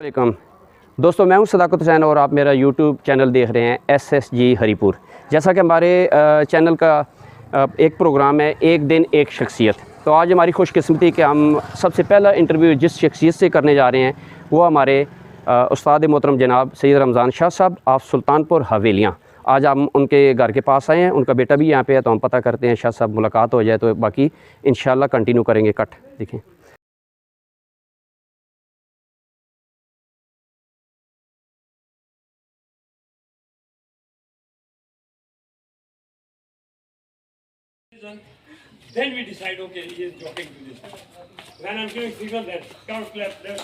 वालेकुम दोस्तों, मैं हूं सदाकत हुसैन और आप मेरा यूट्यूब चैनल देख रहे हैं SSG हरीपुर। जैसा कि हमारे चैनल का एक प्रोग्राम है एक दिन एक शख्सियत, तो आज हमारी खुशकिस्मती कि हम सबसे पहला इंटरव्यू जिस शख्सियत से करने जा रहे हैं वो हमारे उस्ताद मोहतरम जनाब सैयद रमज़ान शाह साहब ऑफ सुल्तानपुर हवेलियाँ। आज हम उनके घर के पास आए हैं, उनका बेटा भी यहाँ पे है, तो हम पता करते हैं शाह साहब मुलाकात हो जाए तो बाकी इंशाल्लाह कंटिन्यू करेंगे। कट देखें। Then we decide, okay, he is jogging to this. When I'm giving signal, then count, clap, left.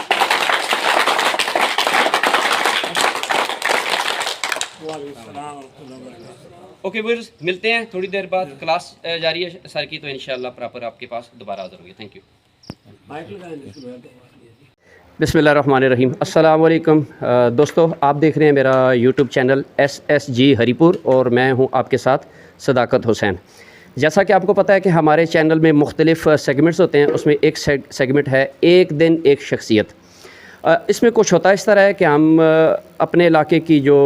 Okay viewers, मिलते हैं थोड़ी देर बाद। क्लास जारी है सर की, तो इंशाल्लाह प्रॉपर आपके पास दोबारा हाज़िर होंगे। Thank you. बिस्मिल्लाहिर्रहमानिर्रहीम। अस्सलाम वालेकुम दोस्तों, आप देख रहे हैं मेरा यूट्यूब चैनल SSG हरीपुर और मैं हूं आपके साथ सदाकत हुसैन। जैसा कि आपको पता है कि हमारे चैनल में मुख्तलिफ़ सेगमेंट्स होते हैं, उसमें एक सेगमेंट है एक दिन एक शख्सियत। इसमें कुछ होता है इस तरह है कि हम अपने इलाके की जो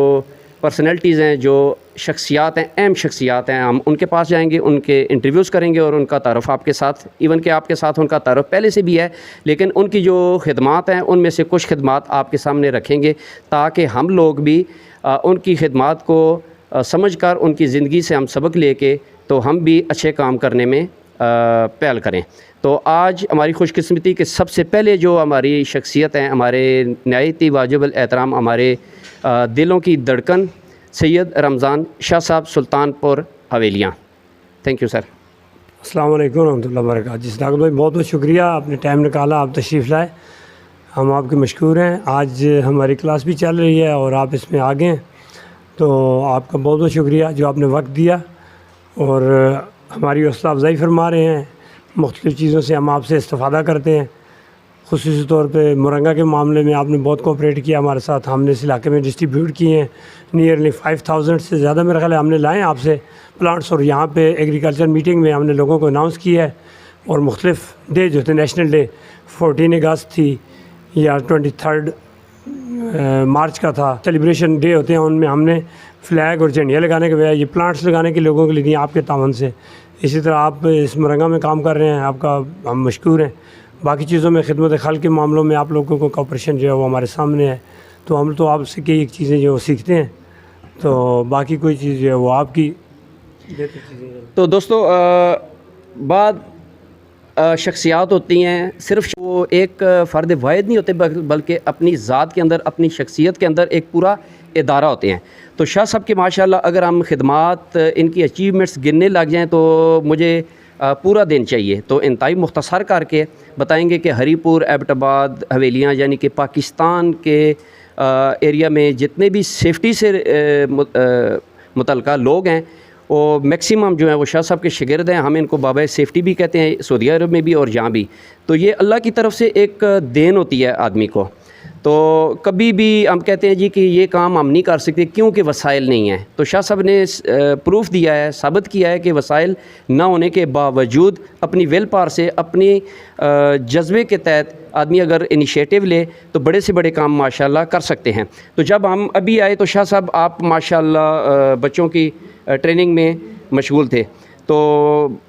पर्सनैलिटीज़ हैं, जो शख्सियात हैं, अहम शख्सियात हैं, हम उनके पास जाएंगे, उनके इंटरव्यूज़ करेंगे और उनका तारुफ़ आपके साथ, इवन कि आपके साथ उनका तारुफ़ पहले से भी है, लेकिन उनकी जो खिदमात हैं उनमें से कुछ खिदमात आपके सामने रखेंगे ताकि हम लोग भी उनकी खिदमात को समझकर उनकी ज़िंदगी से हम सबक लेके तो हम भी अच्छे काम करने में पहल करें। तो आज हमारी खुशकिस्मती के सबसे पहले जो हमारी शख्सियत हैं, हमारे नहायती वाजिबुल एहतराम, हमारे दिलों की धड़कन सैयद रमज़ान शाह साहब Sultanpur Haveliyan. Thank you sir. अस्सलाम वालेकुम रहमतुल्लाहि व बरकातहू। जी सदाकत भाई, बहुत बहुत शुक्रिया, आपने टाइम निकाला, आप तशरीफ़ लाए, हम आपके मशकूर हैं। आज हमारी क्लास भी चल रही है और आप इसमें आ गए हैं, तो आपका बहुत बहुत शुक्रिया जो आपने वक्त दिया और हमारी हौसला अफजाई फरमा रहे हैं। मुख्तलिफ़ चीज़ों से हम आपसे इस्तिफ़ादा करते हैं। ख़ुसूसी तौर पे मुरंगा के मामले में आपने बहुत कोऑपरेट किया हमारे साथ। हमने इस इलाके में डिस्ट्रीब्यूट किए हैं नियरली 5000 से ज़्यादा मेरा ख्याल है हमने लाए आपसे प्लांट्स, और यहाँ पे एग्रीकल्चर मीटिंग में हमने लोगों को अनाउंस किया है। और मुख्तलिफ़ डे जो थे, नेशनल डे 14 अगस्त थी या 23 मार्च का था, सेलिब्रेशन डे होते हैं, उनमें हमने फ्लैग और झंडियाँ लगाने के बजाय ये प्लांट्स लगाने के लोगों के लिए दिए आपके तावन से। इसी तरह आप इस मुरंगा में काम कर रहे हैं, आपका हम मशकूर हैं। बाकी चीज़ों में खिदमत खल के मामलों में आप लोगों को कोऑपरेशन जो है वो हमारे सामने है, तो हम तो आपसे कई एक चीज़ें जो सीखते हैं, तो बाकी कोई चीज़ जो है वो आपकी बेहतर चीज़ें। तो दोस्तों, बाद शख्सियात होती हैं, सिर्फ वो एक फ़र्द वाहिद नहीं होते बल्कि अपनी ज़ात के अंदर, अपनी शख्सियत के अंदर एक पूरा इदारा होते हैं। तो शाह साहब के माशाल्लाह अगर हम खिदमात, इनकी अचीवमेंट्स गिनने लग जाएँ तो मुझे पूरा दिन चाहिए। तो इंतहाई मुख्तसर करके बताएंगे कि हरीपुर, एबटाबाद, हवेलियाँ, यानी कि पाकिस्तान के एरिया में जितने भी सेफ्टी से मुतल्लिक़ लोग हैं वो मैक्सिमम जो है वो शाह साहब के शागिर्द हैं। हम इनको बाबा सेफ्टी भी कहते हैं, सऊदी अरब में भी और यहाँ भी। तो ये अल्लाह की तरफ से एक देन होती है आदमी को। तो कभी भी हम कहते हैं जी कि ये काम हम नहीं कर सकते क्योंकि वसाइल नहीं हैं, तो शाह साहब ने प्रूफ दिया है, साबित किया है कि वसाइल ना होने के बावजूद अपनी विल पावर से, अपनी जज्बे के तहत आदमी अगर इनिशिएटिव ले तो बड़े से बड़े काम माशाल्लाह कर सकते हैं। तो जब हम अभी आए तो शाह साहब आप माशाल्लाह बच्चों की ट्रेनिंग में मशगूल थे, तो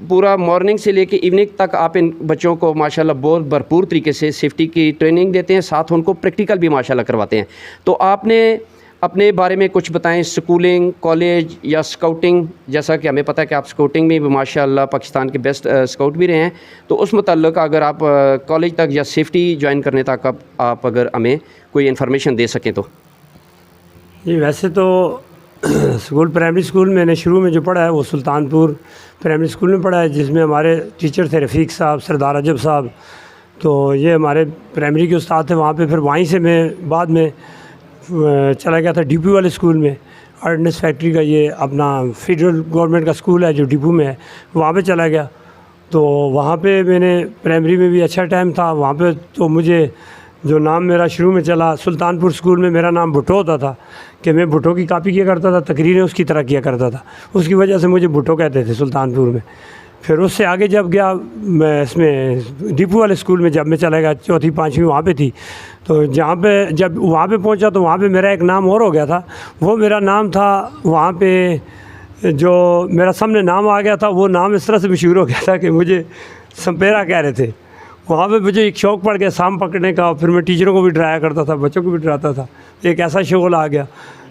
पूरा मॉर्निंग से लेके इवनिंग तक आप इन बच्चों को माशाल्लाह बहुत भरपूर तरीके से सेफ्टी की ट्रेनिंग देते हैं, साथ उनको प्रैक्टिकल भी माशाल्लाह करवाते हैं। तो आपने अपने बारे में कुछ बताएं, स्कूलिंग, कॉलेज या स्काउटिंग, जैसा कि हमें पता है कि आप स्काउटिंग में भी माशाल्लाह पाकिस्तान के बेस्ट स्काउट भी रहे हैं, तो उस मुताल्लिक़ अगर आप कॉलेज तक या सेफ्टी ज्वाइन करने तक आप अगर हमें कोई इन्फॉर्मेशन दे सकें तो। जी वैसे तो स्कूल, प्राइमरी स्कूल मैंने शुरू में जो पढ़ा है वो सुल्तानपुर प्राइमरी स्कूल में पढ़ा है, जिसमें हमारे टीचर थे रफ़ीक साहब, सरदार अजब साहब, तो ये हमारे प्राइमरी के उस्ताद थे वहाँ पे। फिर वहीं से मैं बाद में चला गया था डिपू वाले स्कूल में, आर्डनेंस फैक्ट्री का ये अपना फेडरल गवर्नमेंट का स्कूल है जो डिपू में है, वहाँ पे चला गया। तो वहाँ पे मैंने प्राइमरी में भी अच्छा टाइम था वहाँ पे। तो मुझे जो नाम मेरा शुरू में चला, सुल्तानपुर स्कूल में मेरा नाम भुट्टो होता था कि मैं भुट्टो की कॉपी किया करता था, तकरीरें उसकी तरह किया करता था, उसकी वजह से मुझे भुट्टो कहते थे सुल्तानपुर में। फिर उससे आगे जब गया मैं इसमें डिपू वाले स्कूल में जब मैं चला गया, चौथी पाँचवीं वहाँ पे थी, तो जहाँ पे जब वहाँ पे पहुँचा तो वहाँ पे मेरा एक नाम और हो गया था। वो मेरा नाम था वहाँ पे, जो मेरा सामने नाम आ गया था वो नाम इस तरह से मशहूर हो गया था कि मुझे संपेरा कह रहे थे। वहाँ पे मुझे एक शौक़ पड़ गया सांप पकड़ने का, फिर मैं टीचरों को भी डराया करता था, बच्चों को भी डराता था, एक ऐसा शोल आ गया।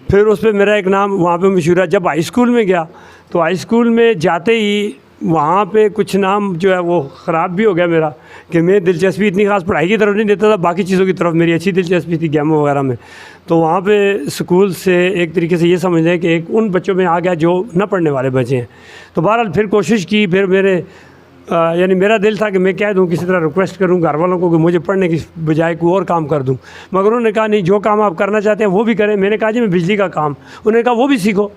फिर उस पर मेरा एक नाम वहाँ पे मशहूर है। जब हाई स्कूल में गया तो हाई स्कूल में जाते ही वहाँ पे कुछ नाम जो है वो ख़राब भी हो गया मेरा, कि मैं दिलचस्पी इतनी खास पढ़ाई की तरफ नहीं देता था, बाकी चीज़ों की तरफ मेरी अच्छी दिलचस्पी थी गेमों वगैरह में। तो वहाँ पे स्कूल से एक तरीके से ये समझ लें कि एक उन बच्चों में आ गया जो न पढ़ने वाले बच्चे हैं। तो बहरहाल फिर कोशिश की, फिर मेरे यानी मेरा दिल था कि मैं कह दूं, किसी तरह रिक्वेस्ट करूं घर वालों को कि मुझे पढ़ने की बजाय कोई और काम कर दूं, मगर उन्होंने कहा नहीं, जो काम आप करना चाहते हैं वो भी करें। मैंने कहा जी मैं बिजली का काम, उन्होंने कहा वो भी सीखो।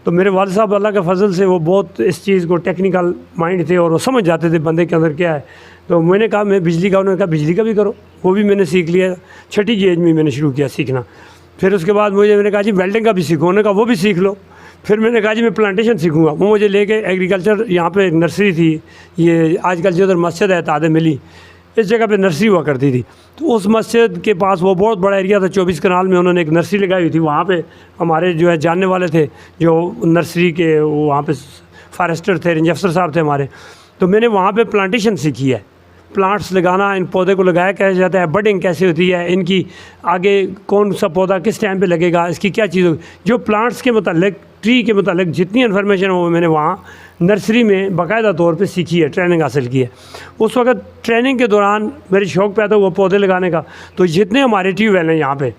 तो मेरे वालिद साहब अल्लाह के फजल से वो बहुत इस चीज़ को टेक्निकल माइंड थे और वो समझ जाते थे बंदे के अंदर क्या है। तो मैंने कहा मैं बिजली का, उन्होंने कहा बिजली का भी करो, वो भी मैंने सीख लिया। छठी की एज में मैंने शुरू किया सीखना। फिर उसके बाद मैंने कहा जी वेल्डिंग का भी सीखो, उन्होंने कहा वो भी सीख लो। फिर मैंने कहा जी मैं प्लांटेशन सीखूंगा। वो मुझे लेके एग्रीकल्चर, यहाँ पे एक नर्सरी थी, ये आजकल जो उधर मस्जिद है तादे मिली, इस जगह पे नर्सरी हुआ करती थी। तो उस मस्जिद के पास वो बहुत बड़ा एरिया था, 24 कनाल में उन्होंने एक नर्सरी लगाई हुई थी। वहाँ पे हमारे जो है जानने वाले थे जो नर्सरी के, वहाँ पे फॉरेस्टर थे, रेंज अफसर साहब थे हमारे। तो मैंने वहाँ पे प्लांटेशन सीखी है, प्लांट्स लगाना, इन पौधे को लगाया कैसे जाता है, बडिंग कैसे होती है, इनकी आगे कौन सा पौधा किस टाइम पे लगेगा, इसकी क्या चीज़ होगी, जो प्लांट्स के मतलब ट्री के मतलब जितनी इन्फॉर्मेशन हो वो मैंने वहाँ नर्सरी में बाकायदा तौर पे सीखी है, ट्रेनिंग हासिल की है। उस वक्त ट्रेनिंग के दौरान मेरे शौक़ पैदा हुआ पौधे लगाने का। तो जितने हमारे ट्यूबवेल हैं यहाँ पे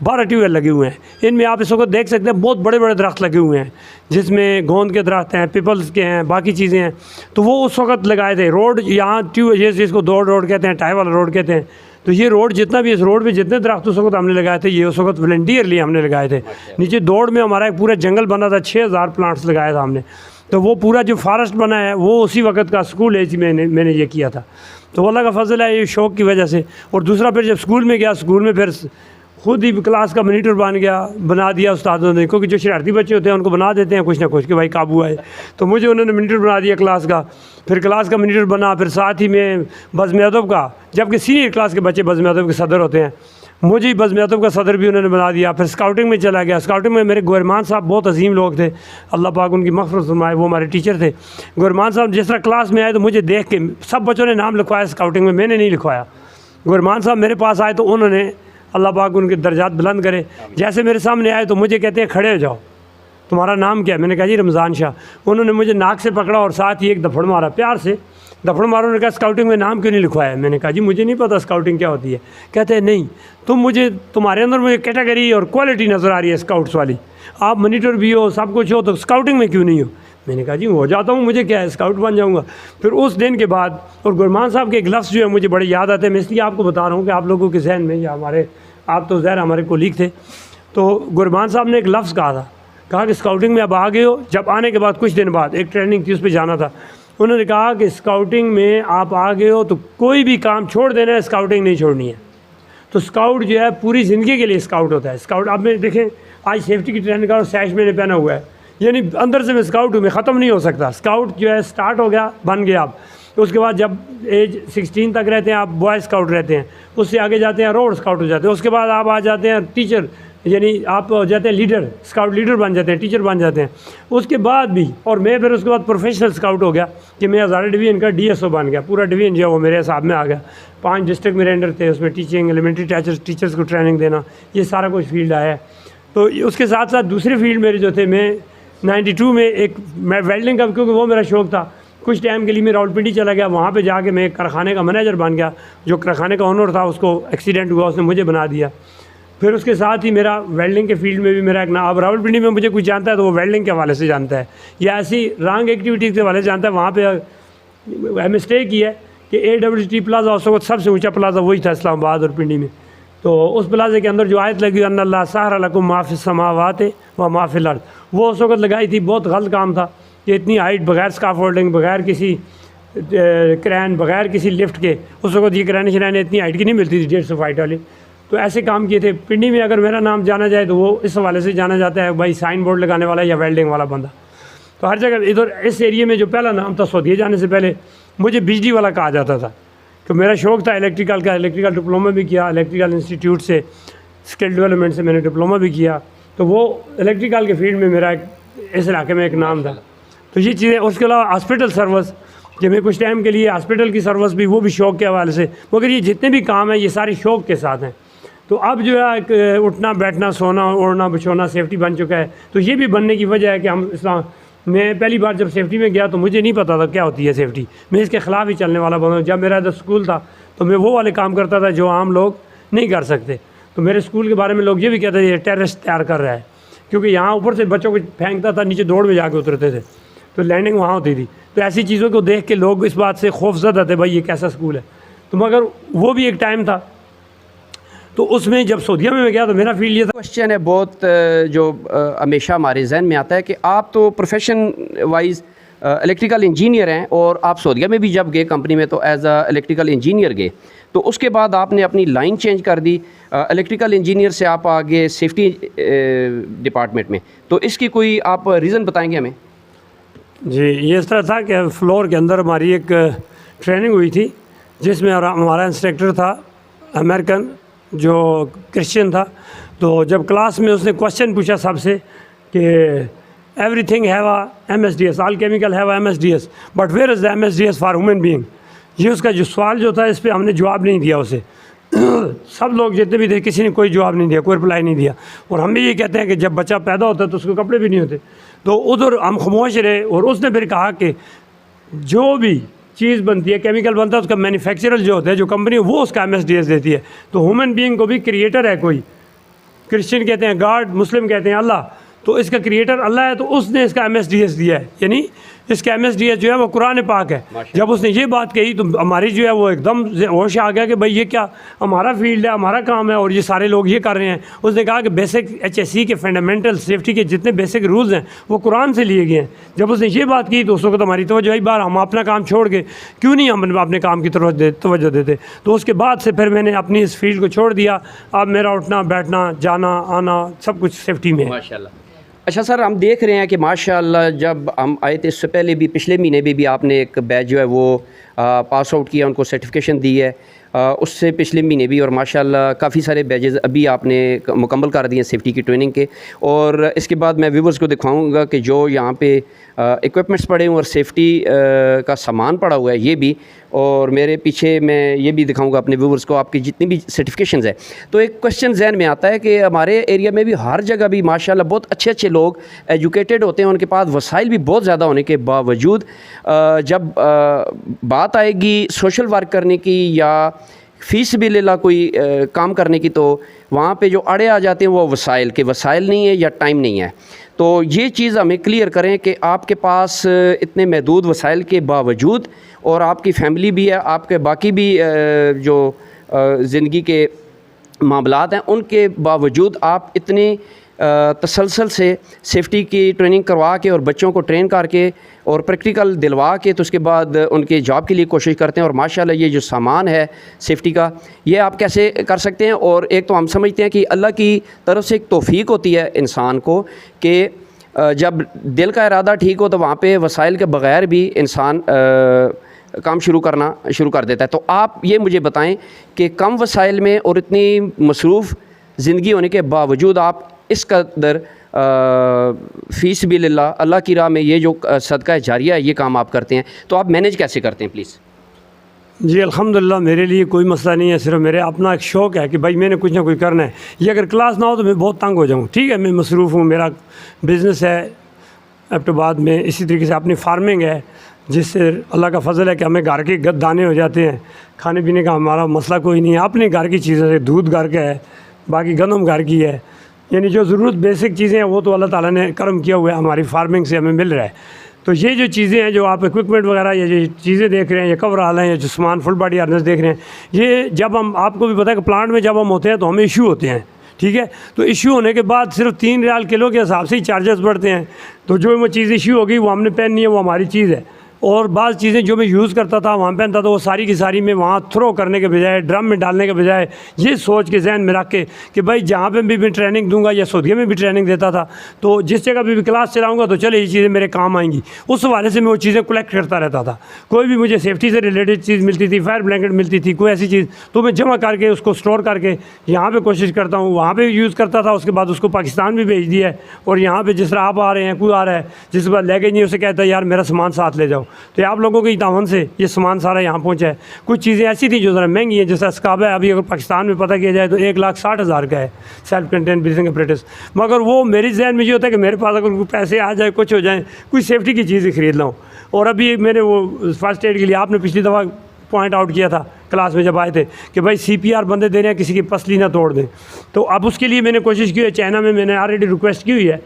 12 ट्यूबवेल लगे हुए हैं, इनमें आप इस वक्त देख सकते हैं बहुत बड़े बड़े दरख्त लगे हुए हैं, जिसमें गोंद के दरख्त हैं, पीपल्स के हैं, बाकी चीज़ें हैं। तो वो उस वक्त लगाए थे। रोड यहाँ जिसको दौड़ रोड कहते हैं, टाई वाला रोड कहते हैं। तो ये रोड जितना भी, इस रोड पे जितने दरख्त उस वक्त हमने लगाए थे, ये उस वक्त वॉलंटियरली हमने लगाए थे। नीचे दौड़ में हमारा एक पूरा जंगल बना था, 6000 प्लांट्स लगाया था हमने। तो वो पूरा जो फॉरेस्ट बना है वो उसी वक्त का स्कूल एज में मैंने ये किया था। तो अल्लाह का फजल है ये शौक़ की वजह से। और दूसरा फिर जब स्कूल में गया, स्कूल में फिर खुद ही क्लास का मॉनिटर बना दिया उस्तादों ने, क्योंकि जो शरारती बच्चे होते हैं उनको बना देते हैं कुछ ना कुछ कि भाई काबू आए। तो मुझे उन्होंने मॉनिटर बना दिया क्लास का। फिर क्लास का मॉनिटर बना, फिर साथ ही में बज़्म अदब का, जबकि सीनियर क्लास के बच्चे बज़्म अदब के सदर होते हैं, मुझे बज़्म अदब का सदर भी उन्होंने बना दिया। फिर स्काउटिंग में चला गया। स्काउटिंग में मेरे गोरमान साहब बहुत अजीम लोग थे, अल्लाह पाक उनकी मग़फ़िरत फरमाए, वो हमारे टीचर थे। गोरमान साहब जिस तरह क्लास में आए तो मुझे देख के सब बच्चों ने नाम लिखवाया स्काउटिंग में, मैंने नहीं लिखवाया। गोरमान साहब मेरे पास आए तो उन्होंने, अल्लाह पाक उनके दर्जात बुलंद करे, जैसे मेरे सामने आए तो मुझे कहते हैं खड़े हो जाओ, तुम्हारा नाम क्या है? मैंने कहा जी रमज़ान शाह। उन्होंने मुझे नाक से पकड़ा और साथ ही एक दफड़ मारा, प्यार से दफड़ मारा। उन्होंने कहा स्काउटिंग में नाम क्यों नहीं लिखवाया? मैंने कहा जी मुझे नहीं पता स्काउटिंग क्या होती है। कहते हैं नहीं, तुम्हारे अंदर मुझे कैटेगरी और क्वालिटी नज़र आ रही है स्काउट्स वाली, आप मॉनिटर भी हो, सब कुछ हो, तो स्काउटिंग में क्यों नहीं हो? मैंने कहा जी हो जाता हूँ, मुझे क्या है, स्काउट बन जाऊँगा। फिर उस दिन के बाद, और गुरमान साहब के एक लफ्ज़ जो है मुझे बड़े याद आते हैं, मैं इसलिए आपको बता रहा हूँ कि आप लोगों के जहन में, या हमारे, आप तो ज़ाहिर हमारे कोलीग थे, तो गुरमान साहब ने एक लफ्ज़ कहा कि स्काउटिंग में अब आ गए हो। जब आने के बाद कुछ दिन बाद एक ट्रेनिंग थी, उस पर जाना था। उन्होंने कहा कि स्काउटिंग में आप आ गए हो तो कोई भी काम छोड़ देना है, स्काउटिंग नहीं छोड़नी है। तो स्काउट जो है पूरी ज़िंदगी के लिए स्काउट होता है। स्काउट आप में देखें, आज सेफ्टी की ट्रेनिंग का और सैश मैंने पहना हुआ है, यानी अंदर से मैं स्काउट हूँ, मैं ख़त्म नहीं हो सकता। स्काउट जो है स्टार्ट हो गया, बन गया आप। उसके बाद जब एज 16 तक रहते हैं आप बॉय स्काउट रहते हैं, उससे आगे जाते हैं रोड स्काउट हो जाते हैं। उसके बाद आप आ जाते हैं टीचर, यानी आप हो जाते हैं लीडर, स्काउट लीडर बन जाते हैं, टीचर बन जाते हैं। उसके बाद भी, और मैं फिर उसके बाद प्रोफेशनल स्काउट हो गया कि मैं हज़ारे डिवीज़न का DSO बन गया। पूरा डिवीज़न जो है वो मेरे हिसाब में आ गया। 5 डिस्ट्रिक्ट मेरे अंडर थे, उसमें टीचिंग, एलिमेंट्री टीचर्स को ट्रेनिंग देना, ये सारा कुछ फील्ड आया है। तो उसके साथ साथ दूसरे फील्ड मेरे जो थे, मैं 92 में मैं वेल्डिंग का, क्योंकि वो मेरा शौक़ था, कुछ टाइम के लिए मैं रावलपिंडी चला गया। वहाँ पे जाके मैं कारखाने का मैनेजर बन गया। जो कारखाने का ओनर था उसको एक्सीडेंट हुआ, उसने मुझे बना दिया। फिर उसके साथ ही मेरा वेल्डिंग के फील्ड में भी मेरा एक नाम, अब रावलपिंडी में मुझे कुछ जानता है तो वो वेल्डिंग के हवाले से जानता है, या ऐसी रंग एक्टिविटीज़ के हवाले से जानता है। वहाँ पे मिस्टेक की है कि AWT प्लाजा उस वक्त सबसे ऊँचा प्लाजा वही था इस्लामाबाद और पिंडी में। तो उस प्लाजे के अंदर जो आयत लगी अल्लाह सहरा लकुम मा फिस समावाति व मा फिल अर्द, वो उस वक्त लगाई थी। बहुत गलत काम था कि इतनी हाइट बगैर स्काफोल्डिंग, बगैर किसी क्रैन, बगैर किसी लिफ्ट के, उस वक्त ये क्रैन शरैन इतनी हाइट की नहीं मिलती थी, 150 हाइट वाली। तो ऐसे काम किए थे। पिंडी में अगर मेरा नाम जाना जाए तो वो इस हवाले से जाना जाता है, भाई साइन बोर्ड लगाने वाला या वेल्डिंग वाला बंदा। तो हर जगह इधर इस एरिया में जो पहला नाम था सऊदीया जाने से पहले मुझे बिजली वाला कहा जाता था। तो मेरा शौक़ था इलेक्ट्रिकल का, इलेक्ट्रिकल डिप्लोमा भी किया, इलेक्ट्रिकल इंस्टीट्यूट से स्किल डेवलपमेंट से मैंने डिप्लोमा भी किया। तो वो इलेक्ट्रिकल के फील्ड में मेरा इस इलाके में एक नाम था। तो ये चीज़ें, उसके अलावा हॉस्पिटल सर्विस, कि मैं कुछ टाइम के लिए हॉस्पिटल की सर्विस भी, वो भी शौक़ के हवाले से। मगर ये जितने भी काम हैं ये सारे शौक़ के साथ हैं। तो अब जो है एक उठना बैठना सोना ओढ़ना बिछोना सेफ्टी बन चुका है। तो ये भी बनने की वजह है कि हम इस्लाम, मैं पहली बार जब सेफ्टी में गया तो मुझे नहीं पता था क्या होती है सेफ्टी। मैं इसके ख़िलाफ़ ही चलने वाला बना। जब मेरा इधर स्कूल था तो मैं वो वाले काम करता था जो आम लोग नहीं कर सकते। तो मेरे स्कूल के बारे में लोग ये भी कहते थे ये टेररिस्ट तैयार कर रहा है, क्योंकि यहाँ ऊपर से बच्चों को फेंकता था, नीचे दौड़ में जाके उतरते थे, तो लैंडिंग वहाँ होती थी। तो ऐसी चीज़ों को देख के लोग इस बात से खौफजदा थे, भाई ये कैसा स्कूल है। तो मगर वो भी एक टाइम था। तो उसमें जब सऊदीया में मैं गया तो मेरा फील्ड ये था। क्वेश्चन है बहुत जो हमेशा हमारे जहन में आता है कि आप तो प्रोफेशन वाइज इलेक्ट्रिकल इंजीनियर हैं और आप सऊदीया में भी जब गए कंपनी में तो एज अ इलेक्ट्रिकल इंजीनियर गए, तो उसके बाद आपने अपनी लाइन चेंज कर दी, इलेक्ट्रिकल इंजीनियर से आप आगे सेफ्टी डिपार्टमेंट में। तो इसकी कोई आप रीज़न बताएंगे हमें? जी, ये इस तरह था कि फ्लोर के अंदर हमारी एक ट्रेनिंग हुई थी जिसमें हमारा इंस्ट्रक्टर था अमेरिकन, जो क्रिश्चियन था। तो जब क्लास में उसने क्वेश्चन पूछा सबसे कि everything have a MSDS, all chemical have a MSDS, but where is the MSDS for human being. ये उसका जो सवाल जो था, इस पर हमने जवाब नहीं दिया उसे। सब लोग जितने भी थे किसी ने कोई जवाब नहीं दिया, कोई रिप्लाई नहीं दिया। और हम भी ये कहते हैं कि जब बच्चा पैदा होता है तो उसको कपड़े भी नहीं होते। तो उधर हम खामोश रहे और उसने फिर कहा कि जो भी चीज़ बनती है, केमिकल बनता है, उसका मैन्युफैक्चरर जो होता है, जो कंपनी, वो उसका MSDS देती है। तो ह्यूमन बीइंग को भी क्रिएटर है कोई, क्रिश्चियन कहते हैं गॉड, मुस्लिम कहते हैं अल्लाह, तो इसका क्रिएटर अल्लाह है। तो उसने इसका MSDS दिया है, यानी इसका MSDS जो है वो कुरान पाक है। जब उसने ये बात कही तो हमारी जो है वो एकदम होश आ गया कि भाई ये क्या, हमारा फील्ड है, हमारा काम है और ये सारे लोग ये कर रहे हैं। उसने कहा कि बेसिक HSE के फंडामेंटल सेफ्टी के जितने बेसिक रूल्स हैं वो कुरान से लिए गए हैं। जब उसने ये बात की तो उस वक्त हमारी तवज्जो एक बार, हम अपना काम छोड़ के क्यों नहीं हम अपने काम की तवज्जो देते। तो उसके बाद से फिर मैंने अपनी इस फील्ड को छोड़ दिया। अब मेरा उठना बैठना जाना आना सब कुछ सेफ्टी में है। माशाल्लाह। अच्छा सर, हम देख रहे हैं कि माशाल्लाह जब हम आए थे इससे पहले भी, पिछले महीने भी आपने एक बैच जो है वो पास आउट किया, उनको सर्टिफिकेशन दी है। उससे पिछले महीने भी, और माशाल्लाह काफ़ी सारे बैचेज़ अभी आपने मुकम्मल कर दिए सेफ्टी की ट्रेनिंग के। और इसके बाद मैं व्यूवर्स को दिखाऊंगा कि जो यहाँ पे इक्विपमेंट्स पड़े हुए और सेफ्टी का सामान पड़ा हुआ है ये भी, और मेरे पीछे मैं ये भी दिखाऊंगा अपने व्यूवर्स को आपकी जितनी भी सर्टिफिकेशंस है। तो एक क्वेश्चन जहन में आता है कि हमारे एरिया में भी हर जगह भी माशाल्लाह बहुत अच्छे अच्छे लोग एजुकेटेड होते हैं, उनके पास वसाइल भी बहुत ज़्यादा होने के बावजूद जब बात आएगी सोशल वर्क करने की या फ़ीसबिलिल्लाह कोई काम करने की, तो वहाँ पे जो अड़े आ जाते हैं वो वसाइल के, वसाइल नहीं है या टाइम नहीं है। तो ये चीज़ हमें क्लियर करें कि आपके पास इतने महदूद वसाइल के बावजूद, और आपकी फैमिली भी है, आपके बाकी भी जो ज़िंदगी के मामलात हैं उनके बावजूद आप इतने तसलसल से सेफ्टी की ट्रेनिंग करवा के और बच्चों को ट्रेन करके और प्रैक्टिकल दिलवा के तो उसके बाद उनके जॉब के लिए कोशिश करते हैं। और माशाल्लाह ये जो सामान है सेफ्टी का, ये आप कैसे कर सकते हैं? और एक तो हम समझते हैं कि अल्लाह की तरफ से एक तौफीक होती है इंसान को कि जब दिल का इरादा ठीक हो तो वहाँ पे वसाइल के बग़ैर भी इंसान काम शुरू कर देता है। तो आप ये मुझे बताएं कि कम वसाइल में और इतनी मसरूफ़ ज़िंदगी होने के बावजूद आप इस कदर फ़ीसबिलिल्लाह अल्लाह की राह में ये जो सदका जारिया है ये काम आप करते हैं, तो आप मैनेज कैसे करते हैं प्लीज़? जी अल्हम्दुलिल्लाह, मेरे लिए कोई मसला नहीं है। सिर्फ मेरे अपना एक शौक़ है कि भाई मैंने कुछ ना कुछ करना है। ये अगर क्लास ना हो तो मैं बहुत तंग हो जाऊँ। ठीक है, मैं मसरूफ़ हूँ, मेरा बिज़नेस है एबटाबाद में, इसी तरीके से अपनी फार्मिंग है जिससे अल्लाह का फ़ज़ल है कि हमें घर के दाने हो जाते हैं। खाने पीने का हमारा मसला कोई नहीं है, अपने घर की चीज़ें से, दूध घर का है, बाकी गंदम घर की है, यानी जो ज़रूरत बेसिक चीज़ें हैं वो तो अल्लाह ताला ने करम किया हुआ है, हमारी फार्मिंग से हमें मिल रहा है। तो ये जो चीज़ें हैं, जो आप इक्विपमेंट वगैरह ये जो चीज़ें देख रहे हैं, ये कवर हाल हैं, ये जो सामान फुल बॉडी हार्नेस देख रहे हैं, ये जब हम, आपको भी पता है कि प्लांट में जब हम होते हैं तो हमें इशू होते हैं। ठीक है, तो इशू होने के बाद सिर्फ 3 रियाल किलो के हिसाब से ही चार्जेस बढ़ते हैं। तो जो वो चीज़ इशू होगी वो हमने पहननी है, वो हमारी चीज़ है। और बाज़ चीज़ें जो मैं यूज़ करता था वहाँ पहनता था, वो सारी की सारी मैं वहाँ थ्रो करने के बजाय, ड्रम में डालने के बजाय, ये सोच के जहन में रख के कि भाई जहाँ पे भी मैं ट्रेनिंग दूंगा, या सऊदीया में भी ट्रेनिंग देता था, तो जिस जगह पे भी क्लास चलाऊँगा तो चले ये चीज़ें मेरे काम आएंगी, उस हवाले से मैं वो चीज़ें कलेक्ट करता रहता था। कोई भी मुझे सेफ्टी से रिलेटेड चीज़ मिलती थी, फायर ब्लैंकेट मिलती थी, कोई ऐसी चीज़, तो मैं जमा करके उसको स्टोर करके यहाँ पर कोशिश करता हूँ, वहाँ पर यूज़ करता था। उसके बाद उसको पाकिस्तान भी भेज दिया है, और यहाँ पर जिस तरह आप आ रहे हैं, कोई आ रहा है जिस बार लगेज नहीं, उसे कहता है यार मेरा सामान साथ ले जाओ, तो आप लोगों की तावन से ये सामान सारा यहाँ पहुँचा है। कुछ चीज़ें ऐसी थी जो ज़रा महंगी है, जैसा स्काबा है, अभी अगर पाकिस्तान में पता किया जाए तो 1,60,000 का है सेल्फ कंटेन ब्रीथिंग अपरेटस। मगर वो मेरे जहन में ये होता है कि मेरे पास अगर कोई पैसे आ जाए, कुछ हो जाए, कोई सेफ्टी की चीज़ खरीद लाऊँ। और अभी मैंने वो फर्स्ट एड के लिए आपने पिछली दफ़ा पॉइंट आउट किया था क्लास में जब आए थे कि भाई CPR बंदे दे रहे हैं, किसी की पसली ना तोड़ दें। तो अब उसके लिए मैंने कोशिश की है, चाइना में मैंने ऑलरेडी रिक्वेस्ट की हुई है,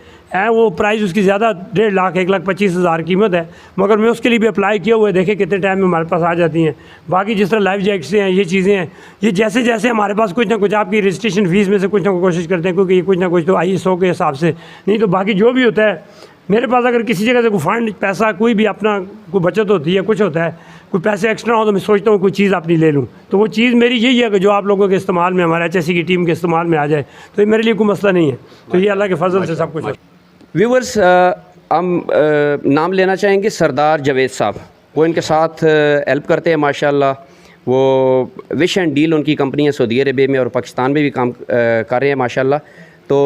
वो प्राइस उसकी ज़्यादा 1.5 लाख 1,25,000 कीमत है, मगर मैं उसके लिए भी अप्लाई किया हुआ है। देखें कितने टाइम में हमारे पास आ जाती हैं। बाकी जिस तरह लाइफ जैकेट्स हैं, ये चीज़ें हैं, ये जैसे जैसे हमारे पास कुछ ना कुछ आपकी रजिस्ट्रेशन फ़ीस में से कुछ ना कुछ कोशिश करते हैं, क्योंकि ये कुछ ना कुछ तो ISO के हिसाब से, नहीं तो बाकी जो भी होता है मेरे पास अगर किसी जगह से कोई फंड पैसा, कोई भी अपना कोई बचत होती है, कुछ होता है, कोई पैसे एक्स्ट्रा हो, तो मैं सोचता हूँ कोई चीज़ अपनी ले लूँ। तो वो चीज़ मेरी यही है कि जो आप लोगों के इस्तेमाल में, हमारे HSC की टीम के इस्तेमाल में आ जाए, तो ये मेरे लिए कोई मसला नहीं है। तो ये अल्लाह के फजल से सब कुछ है। व्यूवर्स, हम नाम लेना चाहेंगे सरदार जावेद साहब, वो इनके साथ हेल्प करते हैं माशाल्लाह। वो विश एंड डील उनकी कंपनी है, सऊदी अरबिया में और पाकिस्तान में भी काम कर रहे हैं माशाल्लाह। तो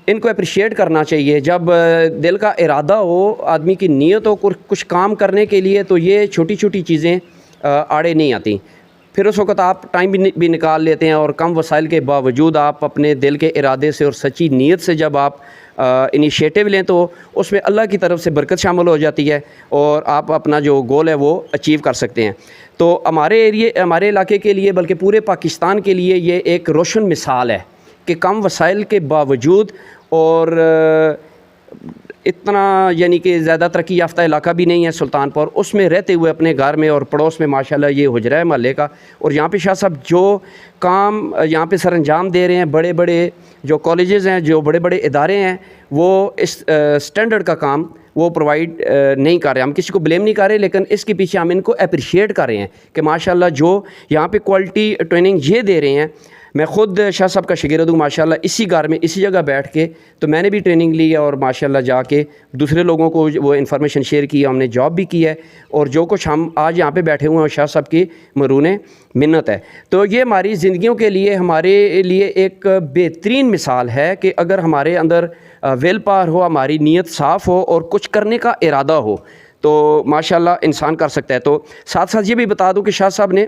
इनको अप्रिशिएट करना चाहिए। जब दिल का इरादा हो, आदमी की नीयत हो कुछ काम करने के लिए, तो ये छोटी छोटी चीज़ें आड़े नहीं आती। फिर उस वक़्त आप टाइम भी निकाल लेते हैं, और कम वसाइल के बावजूद आप अपने दिल के इरादे से और सच्ची नीयत से जब आप इनिशिएटिव लें, तो उसमें अल्लाह की तरफ से बरकत शामिल हो जाती है, और आप अपना जो गोल है वो अचीव कर सकते हैं। तो हमारे इलाके के लिए, बल्कि पूरे पाकिस्तान के लिए, ये एक रोशन मिसाल है कि कम वसाइल के बावजूद, और इतना यानी कि ज़्यादा तरक्की याफ्ता इलाका भी नहीं है सुल्तानपुर, उसमें रहते हुए अपने घर में और पड़ोस में माशाल्लाह ये हुजरा है महल्ले का। और यहाँ पे शाह साहब जो काम यहाँ पे सरअंजाम दे रहे हैं, बड़े बड़े जो कॉलेजेस हैं, जो बड़े बड़े इदारे हैं, वो इस स्टैंडर्ड का काम वो प्रोवाइड नहीं कर रहे। हम किसी को ब्लेम नहीं कर रहे, लेकिन इसके पीछे हम इनको अप्रिशिएट कर रहे हैं कि माशाल्लाह जो यहाँ पे क्वालिटी ट्रेनिंग ये दे रहे हैं। मैं ख़ुद शाह साहब का शागिर्द हूँ माशाल्लाह। इसी घर में इसी जगह बैठ के तो मैंने भी ट्रेनिंग ली है, और माशाल्लाह जाके दूसरे लोगों को वो इन्फॉर्मेशन शेयर की है, हमने जॉब भी की है, और जो कुछ हम आज यहाँ पे बैठे हुए हैं शाह साहब की मरून मिन्नत है। तो ये हमारी ज़िंदगियों के लिए, हमारे लिए एक बेहतरीन मिसाल है कि अगर हमारे अंदर विल पावर हो, हमारी नीयत साफ़ हो और कुछ करने का इरादा हो, तो माशाल्लाह इंसान कर सकता है। तो साथ साथ ये भी बता दूँ कि शाह साहब ने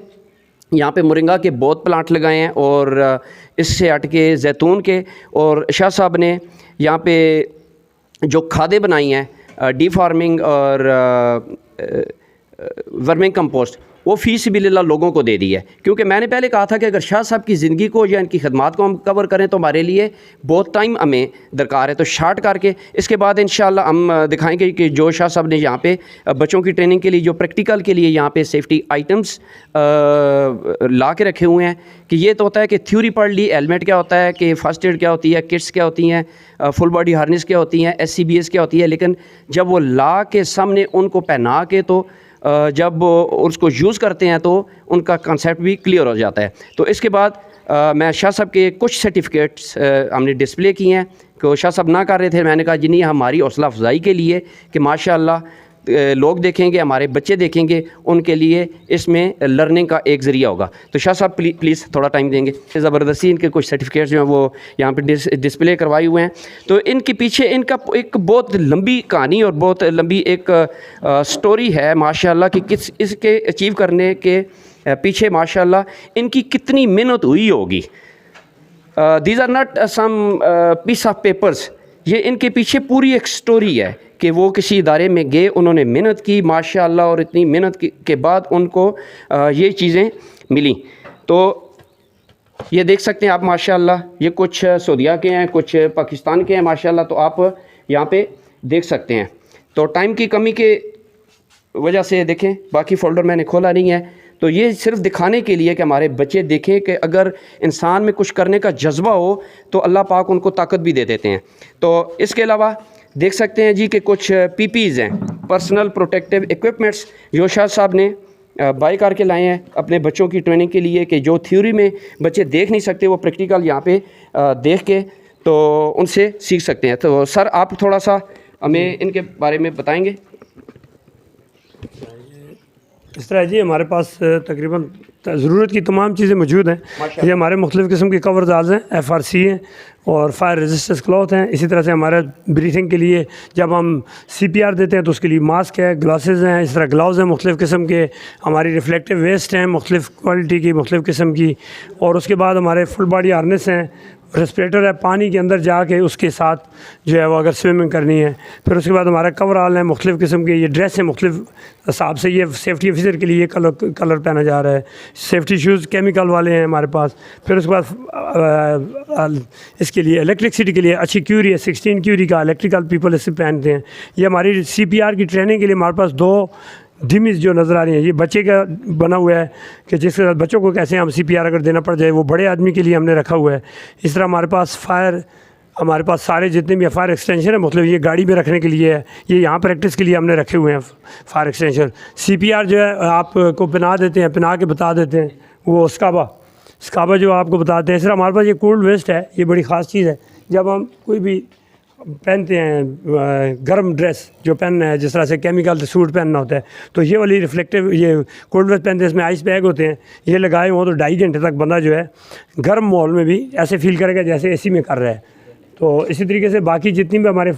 यहाँ पे मोरिंगा के बहुत प्लांट लगाए हैं, और इससे हट के जैतून के, और शाह साहब ने यहाँ पे जो खादें बनाई हैं, डी फार्मिंग और वर्मिंग कंपोस्ट, वो फ़ीसिबिलिल्लाह लोगों को दे दी है। क्योंकि मैंने पहले कहा था कि अगर शाह साहब की ज़िंदगी को या इनकी खदमात को हम कवर करें तो हमारे लिए बहुत टाइम हमें दरकार है। तो शार्ट करके इसके बाद इंशाल्लाह हम दिखाएंगे कि जो शाह साहब ने यहाँ पे बच्चों की ट्रेनिंग के लिए, जो प्रैक्टिकल के लिए यहाँ पे सेफ्टी आइटम्स ला के रखे हुए हैं, कि ये तो होता है कि थ्योरी पढ़ ली, हेलमेट क्या होता है, कि फ़र्स्ट एड क्या होती है, किट्स क्या होती हैं, फुल बॉडी हार्नेस क्या होती हैं, SCBS क्या होती है, लेकिन जब वो ला के सामने उनको पहना के तो जब उसको यूज़ करते हैं तो उनका कंसेप्ट भी क्लियर हो जाता है। तो इसके बाद मैं शाह साहब के कुछ सर्टिफिकेट्स हमने डिस्प्ले किए हैं, कि शाह साहब ना कर रहे थे, मैंने कहा जी नहीं, हमारी हौसला अफजाई के लिए कि माशाल्लाह लोग देखेंगे, हमारे बच्चे देखेंगे, उनके लिए इसमें लर्निंग का एक ज़रिया होगा। तो शाह साहब प्लीज़ थोड़ा टाइम देंगे। ज़बरदस्ती इनके कुछ सर्टिफिकेट्स जो हैं वो यहाँ पे डिस्प्ले करवाए हुए हैं। तो इनके पीछे इनका एक बहुत लंबी कहानी और बहुत लंबी एक स्टोरी है माशाल्लाह, कि किस इसके अचीव करने के पीछे माशाल्लाह इनकी कितनी मेहनत हुई होगी। These are not some piece of papers, ये इनके पीछे पूरी एक स्टोरी है कि वो किसी इदारे में गए, उन्होंने मेहनत की माशाल्लाह, और इतनी मेहनत के बाद उनको ये चीज़ें मिली। तो ये देख सकते हैं आप माशाल्लाह, ये कुछ सऊदीया के हैं, कुछ पाकिस्तान के हैं माशाल्लाह। तो आप यहाँ पे देख सकते हैं। तो टाइम की कमी के वजह से देखें, बाकी फ़ोल्डर मैंने खोला नहीं है। तो ये सिर्फ दिखाने के लिए कि हमारे बच्चे देखें कि अगर इंसान में कुछ करने का जज्बा हो तो अल्लाह पाक उनको ताकत भी दे देते हैं। तो इसके अलावा देख सकते हैं जी कि कुछ PPs हैं, पर्सनल प्रोटेक्टिव इक्विपमेंट्स जो शाह साहब ने बाई करके लाए हैं अपने बच्चों की ट्रेनिंग के लिए, कि जो थ्योरी में बच्चे देख नहीं सकते वो प्रैक्टिकल यहाँ पे देख के तो उनसे सीख सकते हैं। तो सर आप थोड़ा सा हमें इनके बारे में बताएंगे। इस तरह जी हमारे पास तकरीबन ज़रूरत की तमाम चीज़ें मौजूद हैं। ये हमारे मुख्तलिफ़ किस्म के कवर जाल्स हैं, FRC हैं और फायर रेजिस्टेंस क्लॉथ हैं। इसी तरह से हमारे ब्रीथिंग के लिए जब हम CPR देते हैं तो उसके लिए मास्क है, ग्लासेस हैं, इस तरह ग्लव्स हैं मुख्तलिफ़ किस्म के, हमारी रिफ्लेक्टिव वेस्ट हैं मुख्तलिफ़ क्वालिटी की, मुख्तलिफ़ किस्म की, और उसके बाद हमारे फुल बॉडी हार्नेस हैं, रेस्पिरेटर है पानी के अंदर जाके उसके साथ जो है वो अगर स्विमिंग करनी है। फिर उसके बाद हमारा कवर ऑल है मुख्तलिफ़ किस्म के, ये ड्रेस है मुख्तलिफ़ हिसाब से, ये सेफ्टी ऑफिसर के लिए कलर पहना जा रहा है, सेफ्टी शूज़ केमिकल वाले हैं हमारे पास। फिर उसके बाद इसके लिए इलेक्ट्रिसिटी के लिए अच्छी क्यूरी है, 16 क्यूरी का इलेक्ट्रिकल पीपल इससे पहनते हैं। ये हमारी CPR की ट्रेनिंग के लिए हमारे पास 2 डिमीज़ जो नज़र आ रही हैं, ये बच्चे का बना हुआ है कि जिसके साथ बच्चों को कैसे हम CPR अगर देना पड़ जाए, वो बड़े आदमी के लिए हमने रखा हुआ है। इस तरह हमारे पास हमारे पास सारे जितने भी फायर एक्सटेंशन है, मतलब ये गाड़ी में रखने के लिए है, ये यहाँ प्रैक्टिस के लिए हमने रखे हुए हैं फायर एक्सटेंशन। CPR जो है आपको पहना देते हैं, पहना के बता देते हैं, वो स्काबा जो आपको बताते हैं। इस तरह हमारे पास ये कोल्ड वेस्ट है, ये बड़ी ख़ास चीज़ है। जब हम कोई भी पहनते हैं गर्म ड्रेस जो पहनना है, जिस तरह से केमिकल सूट पहनना होता है, तो ये वाली रिफ्लेक्टिव ये कोल्ड वेस्ट पहनते हैं, इसमें आइस बैग होते हैं, ये लगाए हों तो 2.5 घंटे तक बंदा जो है गर्म माहौल में भी ऐसे फील करेगा जैसे AC में कर रहा है। तो इसी तरीके से बाकी जितनी भी हमारे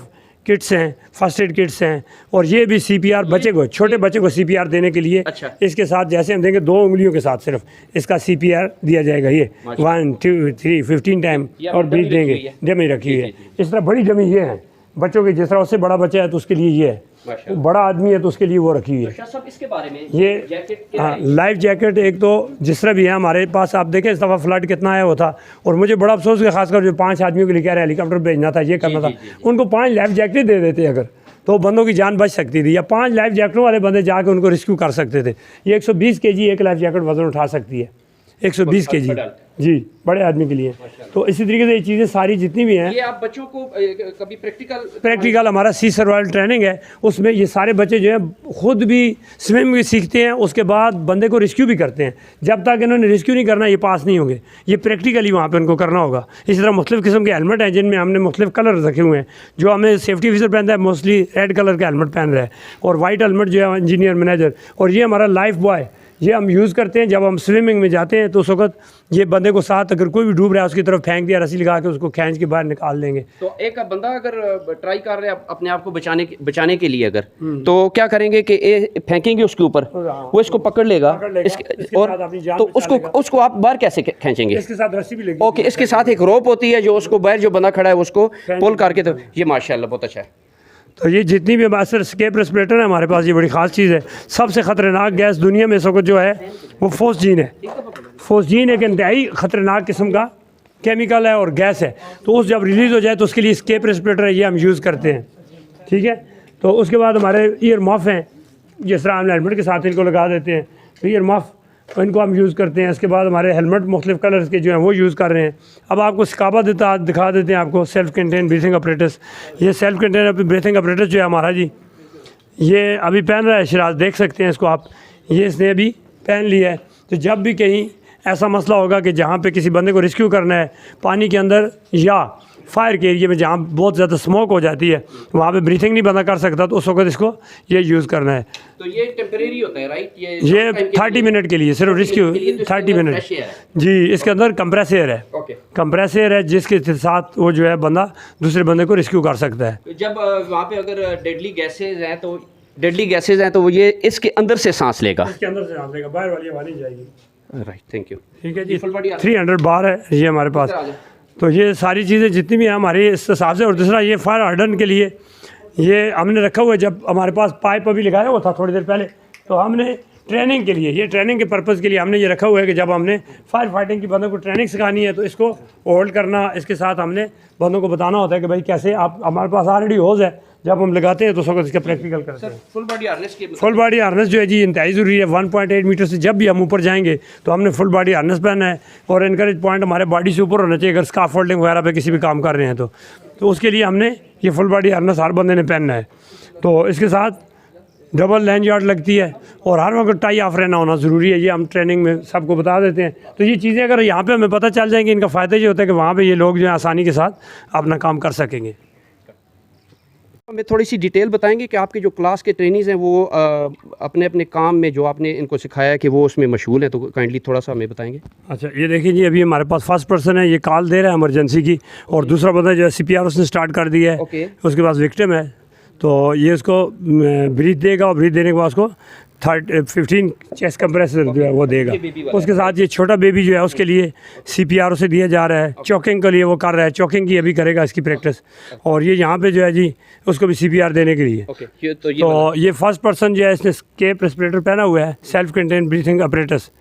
किट्स हैं, फर्स्ट एड किट्स हैं, और ये भी CPR बच्चे को, छोटे बच्चे को CPR देने के लिए इसके साथ जैसे हम देंगे 2 उंगलियों के साथ सिर्फ इसका CPR दिया जाएगा। ये 1 2 3 15 टाइम और ब्रीथ देंगे, डमी रखी हुई है। इस तरह बड़ी डमी ये है बच्चों की, जिस तरह उससे बड़ा बच्चा है तो उसके लिए ये है, बड़ा आदमी है तो उसके लिए वो रखी हुई है। सब इसके बारे में ये हाँ लाइफ जैकेट एक तो जिस तरह भी है हमारे पास, आप देखें इस दफ़ा फ्लड कितना आया हुआ था, और मुझे बड़ा अफसोस है खासकर जो 5 आदमियों के लिए कह रहे हैं हेलीकॉप्टर भेजना था, ये करना था, उनको 5 लाइफ जैकेट दे देते अगर, तो बंदों की जान बच सकती थी, या 5 लाइफ जैकेटों वाले बंदे जाके उनको रेस्क्यू कर सकते थे। ये 120 kg एक लाइफ जैकेट वजन उठा सकती है, 120 kg जी, बड़े आदमी के लिए। तो इसी तरीके से ये चीज़ें सारी जितनी भी हैं, ये आप बच्चों को कभी प्रैक्टिकल हमारा सी सर्वाइवल ट्रेनिंग है, उसमें ये सारे बच्चे जो हैं खुद भी स्विमिंग भी सीखते हैं, उसके बाद बंदे को रेस्क्यू भी करते हैं। जब तक इन्होंने रेस्क्यू नहीं करना ये पास नहीं होंगे, ये प्रैक्टिकली वहाँ पे उनको करना होगा। इसी तरह मुख्तलिफ़ किस्म के हेलमेट हैं जिनमें हमने मुख्तलिफ़ कलर रखे हुए हैं। जो हमें सेफ्टी ऑफिसर पहनता है मोस्टली रेड कलर का हेलमेट पहन रहा है, और वाइट हेलमेट जो है इंजीनियर मैनेजर, और ये हमारा लाइफ बॉय ये हम यूज़ करते हैं जब हम स्विमिंग में जाते हैं, तो उस वक्त ये बंदे को साथ अगर कोई भी डूब रहा है उसकी तरफ फेंक दिया, रस्सी लगा के उसको खींच के बाहर निकाल देंगे। तो एक बंदा अगर ट्राई कर रहा है अपने आप को बचाने के लिए अगर, तो क्या करेंगे कि फेंकेंगे उसके ऊपर, वो इसको पकड़ लेगा और तो उसको आप बाहर कैसे खींचेंगे? इसके साथ रस्सी भी लगी। ओके, इसके साथ एक रोप होती है जो उसको बाहर जो बंदा खड़ा है उसको पुल करके, तो ये माशाल्लाह बहुत अच्छा है। तो ये जितनी भी हमारे स्केप रेस्पिरेटर है हमारे पास, ये बड़ी ख़ास चीज़ है। सबसे ख़तरनाक गैस दुनिया में इस वक्त जो है वो फोस्जीन है। फोस्जीन एक इंतहाई ख़तरनाक किस्म का केमिकल है और गैस है। तो उस जब रिलीज़ हो जाए तो उसके लिए स्केप रेस्पिरेटर है, ये हम यूज़ करते हैं, ठीक है। तो उसके बाद हमारे ईयर मफ हैं, जिस तरह हम हेलमेट के साथ इनको लगा देते हैं, तो ईयर मफ इनको हम यूज़ करते हैं। इसके बाद हमारे हेलमेट मुख्तलिफ़ कलर्स के जो हैं वो यूज़ कर रहे हैं। अब आपको स्काबा दिखा देते हैं आपको, सेल्फ कंटेन ब्रीथिंग अपरेटस। ये सेल्फ कंटेन ब्रीथिंग अपरेटस जो है हमारा जी, ये अभी पहन रहा है शिराज, देख सकते हैं इसको आप, ये इसने अभी पहन लिया है। तो जब भी कहीं ऐसा मसला होगा कि जहाँ पे किसी बंदे को रेस्क्यू करना है पानी के अंदर या फायर के एरिया में जहाँ बहुत ज़्यादा स्मोक हो जाती है, वहाँ पे ब्रीथिंग नहीं बंदा कर सकता, तो उस वक्त इसको ये यूज़ करना है। तो ये टेम्परेरी होता है राइट? ये 30 मिनट के लिए सिर्फ रेस्क्यू, 30 मिनट जी। इसके अंदर कंप्रेस एयर है, कंप्रेस एयर है जिसके साथ वो जो है बंदा दूसरे बंदे को रेस्क्यू कर सकता है। जब वहाँ पे अगर डेडली गैसेज हैं तो वो ये इसके अंदर से सांस लेगा, इसके अंदर से सांस लेगा, बाहर वाली हवा नहीं जाएगी। Right, thank you. ठीक है जी, 300 बार है ये हमारे पास। तो ये सारी चीज़ें जितनी भी हैं हमारी इस हिसाब से। और दूसरा ये फायर हार्डन के लिए ये हमने रखा हुआ है। जब हमारे पास पाइप अभी लगाया हुआ था थोड़ी देर पहले, तो हमने ट्रेनिंग के लिए, ये ट्रेनिंग के पर्पज़ के लिए हमने ये रखा हुआ है कि जब हमने फायर फाइटिंग की बंदों को ट्रेनिंग सिखानी है तो इसको होल्ड करना, इसके साथ हमने बंदों को बताना होता है कि भाई कैसे आप, हमारे पास ऑलरेडी होज है, जब हम लगाते हैं तो सब इसका प्रैक्टिकल करते हैं। फुल बॉडी हार्नेस की, फुल बॉडी हार्नेस जो है जी इंतहाई ज़रूरी है। 1.8 मीटर से जब भी हम ऊपर जाएंगे तो हमने फुल बॉडी हार्नेस पहनना है, और इनकरेज पॉइंट हमारे बॉडी से ऊपर होना चाहिए अगर स्काफ फोल्डिंग वगैरह पे किसी भी काम कर रहे हैं तो उसके लिए हमने ये फुल बॉडी हार्नेस हर बंदे ने पहनना है। तो इसके साथ डबल लाइन यार्ड लगती है और हर वक्त टाई ऑफ रहना होना ज़रूरी है। ये हम ट्रेनिंग में सबको बता देते हैं। तो ये चीज़ें अगर यहाँ पे हमें पता चल जाएंगी, इनका फ़ायदा ये होता है कि वहाँ पे ये लोग जो है आसानी के साथ अपना काम कर सकेंगे। हमें थोड़ी सी डिटेल बताएंगे कि आपके जो क्लास के ट्रेनीज़ हैं वो अपने अपने काम में जो आपने इनको सिखाया कि वो उसमें मशगूल हैं, तो काइंडली थोड़ा सा हमें बताएंगे। अच्छा, ये देखिए जी, अभी हमारे पास फर्स्ट पर्सन है, ये कॉल दे रहा है इमरजेंसी की, और दूसरा बंदा जो है CPR उसने स्टार्ट कर दिया है। ओके। उसके पास विक्टिम है, तो ये उसको ब्रीथ देगा और ब्रीथ देने के बाद उसको 15 चेस्ट कंप्रेसर जो है वो देगा। उसके साथ ये छोटा बेबी जो है उसके लिए CPR उसे दिया जा रहा है। चॉकिंग के लिए वो कर रहा है, चॉकिंग की अभी करेगा इसकी प्रैक्टिस। और ये यहाँ पे जो है जी उसको भी CPR देने के लिए। तो ये फर्स्ट पर्सन जो है इसने स्केप रेस्पिरेटर पहना हुआ है, self contain breathing apparatus.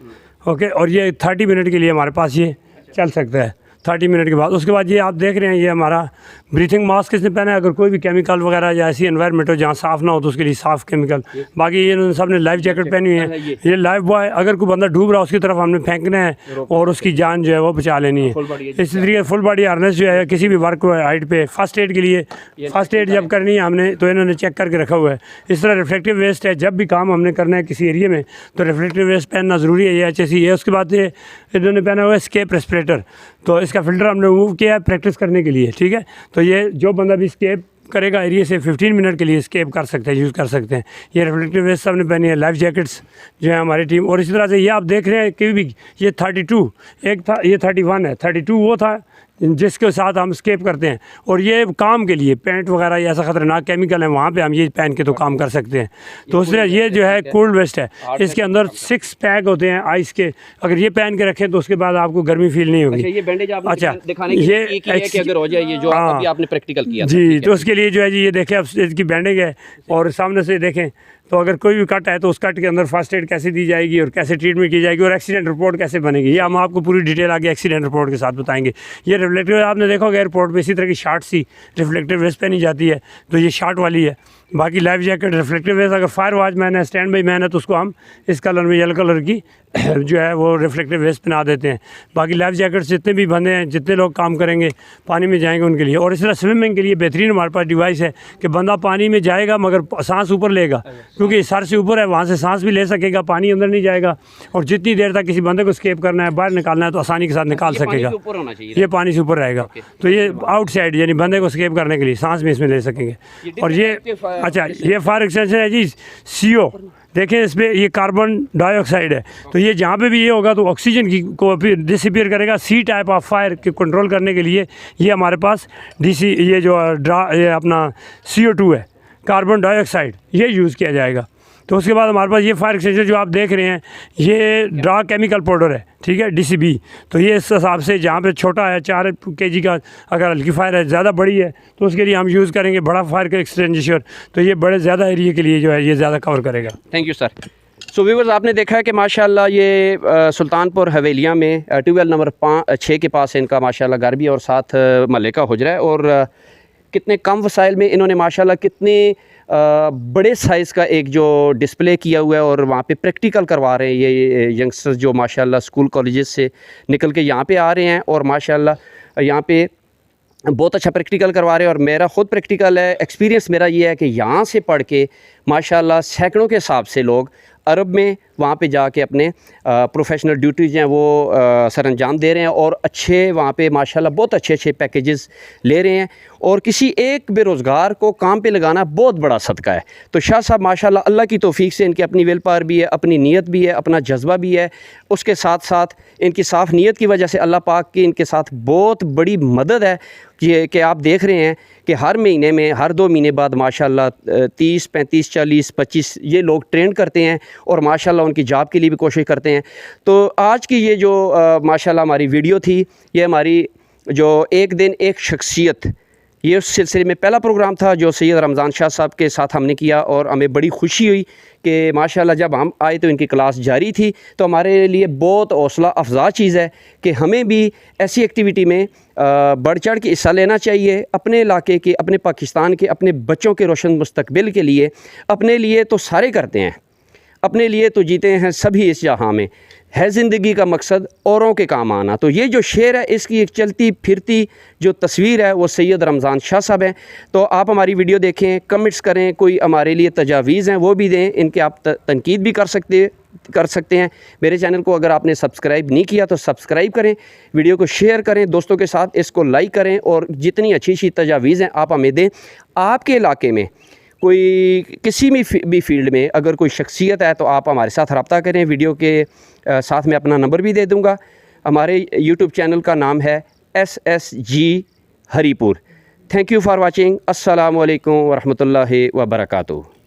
Okay, और ये 30 मिनट के लिए हमारे पास ये चल सकता है। 30 मिनट के बाद उसके बाद ये आप देख रहे हैं, ये हमारा ब्रीथिंग मास्क इसने पहना है। अगर कोई भी केमिकल वगैरह या ऐसी एनवायरनमेंट हो जहाँ साफ़ ना हो तो उसके लिए साफ़ केमिकल। बाकी ये इन्होंने सब ने लाइफ जैकेट पहनी हुई है। ये लाइफ बॉय, अगर कोई बंदा डूब रहा है उसकी तरफ हमने फेंकना है और उसकी जान जो है वो बचा लेनी है। इसी तरीके फुल बॉडी हार्नेस जो है किसी भी वर्क हाइट पे फर्स्ट एड के लिए, फर्स्ट एड जब करनी है हमने तो इन्होंने चेक करके रखा हुआ है। इस तरह रिफ्लेक्टिव वेस्ट है, जब भी काम हमने करना है किसी एरिया में तो रिफ्लेक्टिव वेस्ट पहनना ज़रूरी है। ये HSE है। उसके बाद ये इन्होंने पहना हुआ है स्केप रेस्पिरेटर, तो इसका फ़िल्टर हमने रिमूव किया है प्रैक्टिस करने के लिए। ठीक है, तो ये जो बंदा भी स्केप करेगा एरिया से 15 मिनट के लिए स्केप कर सकते हैं, यूज़ कर सकते हैं। ये रिफ्लेक्टिव वेस्ट सबने पहनी है, लाइफ जैकेट्स जो है हमारी टीम। और इसी तरह से ये आप देख रहे हैं कि भी ये 32 एक था, ये 31 है। 32 वो था जिसके साथ हम स्केप करते हैं, और ये काम के लिए पेंट वगैरह या ऐसा ख़तरनाक केमिकल है वहाँ पे हम ये पहन के तो काम कर सकते हैं। तो उसने ये जो है कोल्ड वेस्ट है, इसके अंदर 6 पैक होते हैं आइस के। अगर ये पहन के रखें तो उसके बाद आपको गर्मी फील नहीं होगी। ये बैंडेज आपने अच्छा, दिखाने के लिए है कि अगर हो जाए ये जो अभी आपने प्रैक्टिकल किया जी, तो उसके लिए जो है जी ये देखें, अब इसकी बैंडेज है और सामने से देखें तो अगर कोई भी कट है तो उस कट के अंदर फर्स्ट एड कैसे दी जाएगी और कैसे ट्रीटमेंट की जाएगी और एक्सीडेंट रिपोर्ट कैसे बनेगी, ये हम आपको पूरी डिटेल आगे एक्सीडेंट रिपोर्ट के साथ बताएंगे। ये रिफ्लेक्टिव आपने देखा होगा एयरपोर्ट पे इसी तरह की शार्ट सी रिफ्लेक्टिव वेस्ट पहनी जाती है, तो ये शार्ट वाली है। बाकी लाइफ जैकेट रिफ्लेक्टिव वेस्ट, अगर फायर वॉचमैन है, स्टैंड बाई मैन है तो उसको हम इस कलर में येलो कलर की जो है वो रिफ्लेक्टिव वेस्ट पहना देते हैं। बाकी लाइफ जैकेट जितने भी बंदे हैं, जितने लोग काम करेंगे पानी में जाएंगे उनके लिए। और इस तरह स्विमिंग के लिए बेहतरीन हमारे पास डिवाइस है कि बंदा पानी में जाएगा मगर सांस ऊपर लेगा, क्योंकि सर से ऊपर है, वहाँ से सांस भी ले सकेगा, पानी अंदर नहीं जाएगा। और जितनी देर तक किसी बंदे को स्केप करना है, बाहर निकालना है तो आसानी के साथ निकाल सकेगा। ये पानी से ऊपर रहेगा, तो ये आउटसाइड यानी बंदे को स्केप करने के लिए सांस भी इसमें ले सकेंगे। और ये अच्छा, ये फायर एक्सटेंशन है जी CO। देखें इस पर ये कार्बन डाइऑक्साइड है, तो ये जहाँ पे भी ये होगा तो ऑक्सीजन की को डिसअपीयर करेगा। C टाइप ऑफ फायर के कंट्रोल करने के लिए ये हमारे पास ये जो ये अपना CO2 है, कार्बन डाइऑक्साइड, ये यूज़ किया जाएगा। तो उसके बाद हमारे पास ये फायर एक्सटेंशन जो आप देख रहे हैं ये डार्क केमिकल पाउडर है, ठीक है, DCB। तो ये इस हिसाब से जहाँ पे छोटा है 4 kg का, अगर हल्की फायर है, ज़्यादा बड़ी है तो उसके लिए हम यूज़ करेंगे बड़ा फायर का एक्सटेंशन, तो ये बड़े ज़्यादा एरिया के लिए जो है ये ज़्यादा कवर करेगा। Thank you sir. So viewers, आपने देखा है कि माशाल्लाह ये सुल्तानपुर हवेलिया में ट्यूबवेल नंबर 6 के पास इनका माशाल्लाह घर भी और साथ महल्ले का हुजरा है। और कितने कम वसाइल में इन्होंने माशाल्लाह कितने बड़े साइज़ का एक जो डिस्प्ले किया हुआ है और वहाँ पे प्रैक्टिकल करवा रहे हैं ये यंगस्टर्स जो माशाल्लाह स्कूल कॉलेजेस से निकल के यहाँ पे आ रहे हैं और माशाल्लाह यहाँ पे बहुत अच्छा प्रैक्टिकल करवा रहे हैं। और मेरा ख़ुद प्रैक्टिकल है, एक्सपीरियंस मेरा ये है कि यहाँ से पढ़ के माशाल्लाह सैकड़ों के हिसाब से लोग अरब में वहाँ पे जाके अपने प्रोफेशनल ड्यूटीज़ हैं वो सरअंजाम दे रहे हैं और अच्छे वहाँ पे माशाल्लाह बहुत अच्छे अच्छे पैकेजेस ले रहे हैं। और किसी एक बेरोज़गार को काम पे लगाना बहुत बड़ा सदका है। तो शाह साहब माशाल्लाह अल्लाह की तौफीक से इनकी अपनी विल पावर भी है, अपनी नीयत भी है, अपना जज्बा भी है, उसके साथ साथ इनकी साफ़ नीयत की वजह से अल्लाह पाक की इनके साथ बहुत बड़ी मदद है कि आप देख रहे हैं कि हर महीने में, हर 2 महीने बाद माशाल्लाह 30, 35, 40, 25 ये लोग ट्रेंड करते हैं और माशाल्लाह उनकी जॉब के लिए भी कोशिश करते हैं। तो आज की ये जो माशाल्लाह हमारी वीडियो थी, ये हमारी जो एक दिन एक शख्सियत, ये उस सिलसिले में पहला प्रोग्राम था जो सैयद रमज़ान शाह साहब के साथ हमने किया और हमें बड़ी खुशी हुई कि माशाल्लाह जब हम आए तो इनकी क्लास जारी थी। तो हमारे लिए बहुत हौसला अफजा चीज़ है कि हमें भी ऐसी एक्टिविटी में बढ़ चढ़ के हिस्सा लेना चाहिए, अपने इलाके के, अपने पाकिस्तान के, अपने बच्चों के रोशन मुस्तकबिल के लिए। अपने लिए तो सारे करते हैं, अपने लिए तो जीते हैं सभी इस जहाँ में, है ज़िंदगी का मकसद औरों के काम आना। तो ये जो शेर है इसकी एक चलती फिरती जो तस्वीर है वो सैयद रमज़ान शाह साहब हैं। तो आप हमारी वीडियो देखें, कमेंट्स करें, कोई हमारे लिए तजावीज़ हैं वो भी दें, इनके आप तनकीद भी कर सकते हैं। मेरे चैनल को अगर आपने सब्सक्राइब नहीं किया तो सब्सक्राइब करें, वीडियो को शेयर करें दोस्तों के साथ, इसको लाइक करें और जितनी अच्छी अच्छी तजावीज़ हैं आप हमें दें। आपके इलाके में कोई किसी भी फील्ड में अगर कोई शख्सियत है तो आप हमारे साथ रब्ता करें। वीडियो के साथ में अपना नंबर भी दे दूँगा। हमारे यूट्यूब चैनल का नाम है SSG Haripur. Thank you for watching. अस्सलामु अलैकुम वरहमतुल्लाहि वबरकातुहू।